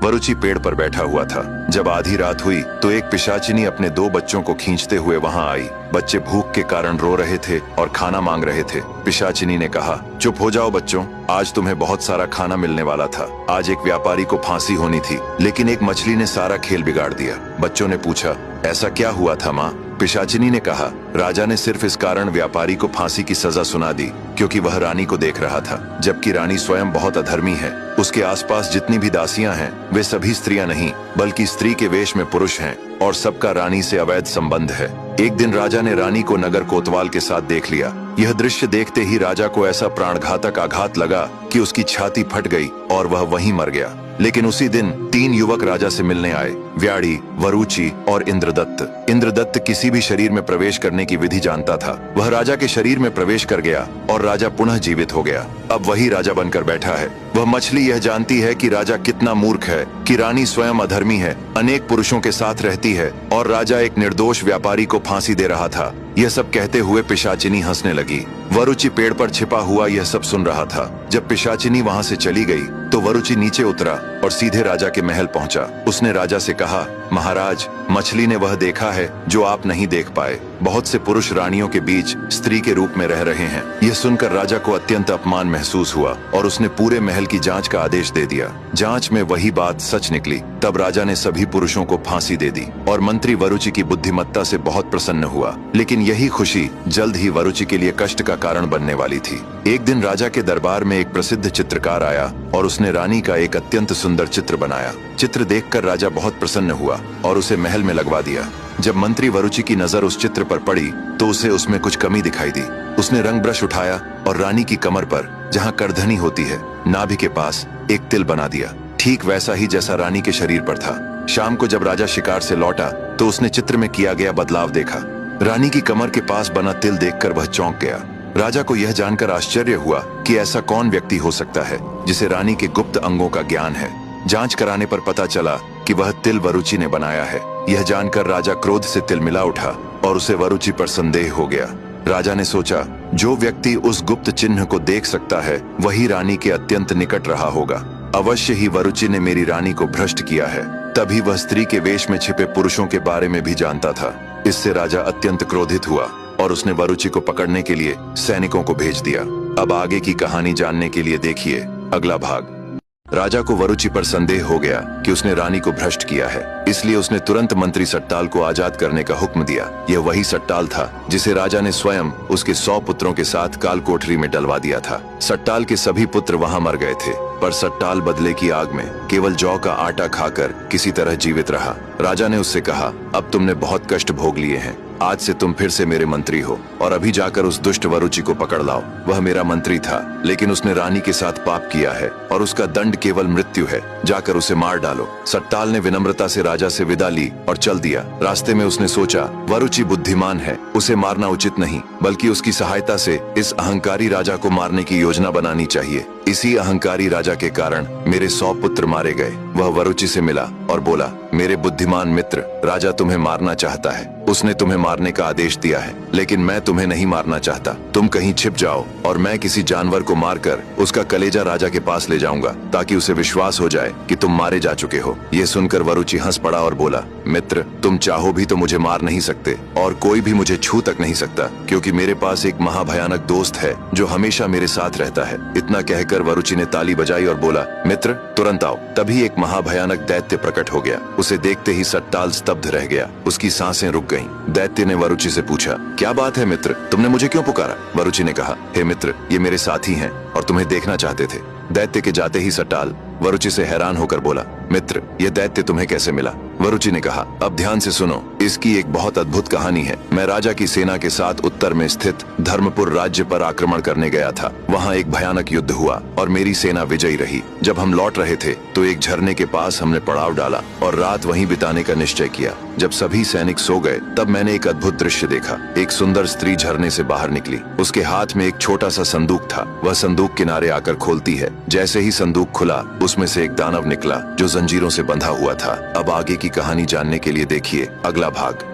वरुचि पेड़ पर बैठा हुआ था। जब आधी रात हुई तो एक पिशाचिनी अपने 2 बच्चों को खींचते हुए वहां आई। बच्चे भूख के कारण रो रहे थे और खाना मांग रहे थे। पिशाचिनी ने कहा, चुप हो जाओ बच्चों, आज तुम्हें बहुत सारा खाना मिलने वाला था। आज एक व्यापारी को फांसी होनी थी, लेकिन एक मछली ने सारा खेल बिगाड़ दिया। बच्चों ने पूछा, ऐसा क्या हुआ था माँ? पिशाचिनी ने कहा, राजा ने सिर्फ इस कारण व्यापारी को फांसी की सजा सुना दी क्योंकि वह रानी को देख रहा था, जबकि रानी स्वयं बहुत अधर्मी है। उसके आसपास जितनी भी दासियां हैं वे सभी स्त्रियां नहीं बल्कि स्त्री के वेश में पुरुष हैं और सबका रानी से अवैध संबंध है। एक दिन राजा ने रानी को नगर कोतवाल के साथ देख लिया। यह दृश्य देखते ही राजा को ऐसा प्राणघातक आघात लगा कि उसकी छाती फट गई और वह वहीं मर गया। लेकिन उसी दिन 3 युवक राजा से मिलने आए, व्याड़ी, वरुचि और इंद्रदत्त। इंद्रदत्त किसी भी शरीर में प्रवेश करने की विधि जानता था। वह राजा के शरीर में प्रवेश कर गया और राजा पुनः जीवित हो गया। अब वही राजा बनकर बैठा है। वह मछली यह जानती है कि राजा कितना मूर्ख है, कि रानी स्वयं अधर्मी है, अनेक पुरुषों के साथ रहती है और राजा एक निर्दोष व्यापारी को फांसी दे रहा था। यह सब कहते हुए पिशाचिनी हंसने लगी। वरुचि पेड़ पर छिपा हुआ यह सब सुन रहा था। जब पिशाचिनी वहां से चली गई तो वरुचि नीचे उतरा और सीधे राजा के महल पहुंचा। उसने राजा से कहा, महाराज, मछली ने वह देखा है जो आप नहीं देख पाए। बहुत से पुरुष रानियों के बीच स्त्री के रूप में रह रहे हैं। यह सुनकर राजा को अत्यंत अपमान महसूस हुआ और उसने पूरे महल की जांच का आदेश दे दिया। जांच में वही बात सच निकली। तब राजा ने सभी पुरुषों को फांसी दे दी और मंत्री वरुचि की बुद्धिमत्ता से बहुत प्रसन्न हुआ। लेकिन यही खुशी जल्द ही वरुचि के लिए कष्ट का कारण बनने वाली थी। एक दिन राजा के दरबार में एक प्रसिद्ध चित्रकार आया और उसने रानी का एक अत्यंत सुंदर चित्र बनाया। चित्र देखकर राजा बहुत प्रसन्न हुआ और उसे महल में लगवा दिया। जब मंत्री वरुचि की नजर उस चित्र पर पड़ी तो उसे उसमें कुछ कमी दिखाई दी। उसने रंग ब्रश उठाया और रानी की कमर पर, जहाँ करधनी होती है, नाभि के पास एक तिल बना दिया, ठीक वैसा ही जैसा रानी के शरीर पर था। शाम को जब राजा शिकार से लौटा तो उसने चित्र में किया गया बदलाव देखा। रानी की कमर के पास बना तिल देखकर वह चौंक गया। राजा को यह जानकर आश्चर्य हुआ कि ऐसा कौन व्यक्ति हो सकता है जिसे रानी के गुप्त अंगों का ज्ञान है। जांच कराने पर पता चला कि वह तिल वरुचि ने बनाया है। यह जानकर राजा क्रोध से तिलमिला उठा और उसे वरुचि पर संदेह हो गया। राजा ने सोचा, जो व्यक्ति उस गुप्त चिन्ह को देख सकता है वही रानी के अत्यंत निकट रहा होगा। अवश्य ही वरुचि ने मेरी रानी को भ्रष्ट किया है। तभी वह स्त्री के वेश में छिपे पुरुषों के बारे में भी जानता था। इससे राजा अत्यंत क्रोधित हुआ और उसने वरुचि को पकड़ने के लिए सैनिकों को भेज दिया। अब आगे की कहानी जानने के लिए देखिए अगला भाग। राजा को वरुचि पर संदेह हो गया कि उसने रानी को भ्रष्ट किया है, इसलिए उसने तुरंत मंत्री सट्टाल को आजाद करने का हुक्म दिया। यह वही सट्टाल था जिसे राजा ने स्वयं उसके 100 पुत्रों के साथ काल कोठरी में डलवा दिया था। सट्टाल के सभी पुत्र वहां मर गए थे, पर सट्टाल बदले की आग में केवल जौ का आटा खाकर किसी तरह जीवित रहा। राजा ने उससे कहा, अब तुमने बहुत कष्ट भोग लिए हैं, आज से तुम फिर से मेरे मंत्री हो और अभी जाकर उस दुष्ट वरुचि को पकड़ लाओ। वह मेरा मंत्री था, लेकिन उसने रानी के साथ पाप किया है और उसका दंड केवल मृत्यु है। जाकर उसे मार डालो। सट्टाल ने विनम्रता से राजा से विदा ली और चल दिया। रास्ते में उसने सोचा, वरुचि बुद्धिमान है, उसे मारना उचित नहीं, बल्कि उसकी सहायता से इस अहंकारी राजा को मारने की योजना बनानी चाहिए। इसी अहंकारी राजा के कारण मेरे 100 पुत्र मारे गए। वह वरुचि से मिला और बोला, मेरे बुद्धिमान मित्र, राजा तुम्हें मारना चाहता है। उसने तुम्हें मारने का आदेश दिया है, लेकिन मैं तुम्हें नहीं मारना चाहता। तुम कहीं छिप जाओ और मैं किसी जानवर को मारकर उसका कलेजा राजा के पास ले जाऊंगा, ताकि उसे विश्वास हो जाए कि तुम मारे जा चुके हो। ये सुनकर वरुचि हंस पड़ा और बोला, मित्र, तुम चाहो भी तो मुझे मार नहीं सकते और कोई भी मुझे छू तक नहीं सकता, क्योंकि मेरे पास एक महाभयानक दोस्त है जो हमेशा मेरे साथ रहता है। इतना कहकर वरुचि ने ताली बजाई और बोला, मित्र, तुरंत आओ। तभी एक महाभयानक दैत्य प्रकट हो गया। उसे देखते ही सट्टाल स्तब्ध रह गया, उसकी सांसें रुक गईं। दैत्य ने वरुचि से पूछा, क्या बात है मित्र, तुमने मुझे क्यों पुकारा? वरुचि ने कहा, हे मित्र, ये मेरे साथी हैं और तुम्हें देखना चाहते थे। दैत्य के जाते ही सट्टाल वरुचि से हैरान होकर बोला, मित्र, यह दैत्य तुम्हें कैसे मिला? वरुचि ने कहा, अब ध्यान से सुनो, इसकी एक बहुत अद्भुत कहानी है। मैं राजा की सेना के साथ उत्तर में स्थित धर्मपुर राज्य पर आक्रमण करने गया था। वहाँ एक भयानक युद्ध हुआ और मेरी सेना विजयी रही। जब हम लौट रहे थे तो एक झरने के पास हमने पड़ाव डाला और रात वहीं बिताने का निश्चय किया। जब सभी सैनिक सो गए तब मैंने एक अद्भुत दृश्य देखा। एक सुंदर स्त्री झरने से बाहर निकली। उसके हाथ में एक छोटा सा संदूक था। वह संदूक किनारे आकर खोलती है। जैसे ही संदूक खुला, उसमें से एक दानव निकला जो जंजीरों से बंधा हुआ था। अब आगे की कहानी जानने के लिए देखिए अगला भाग।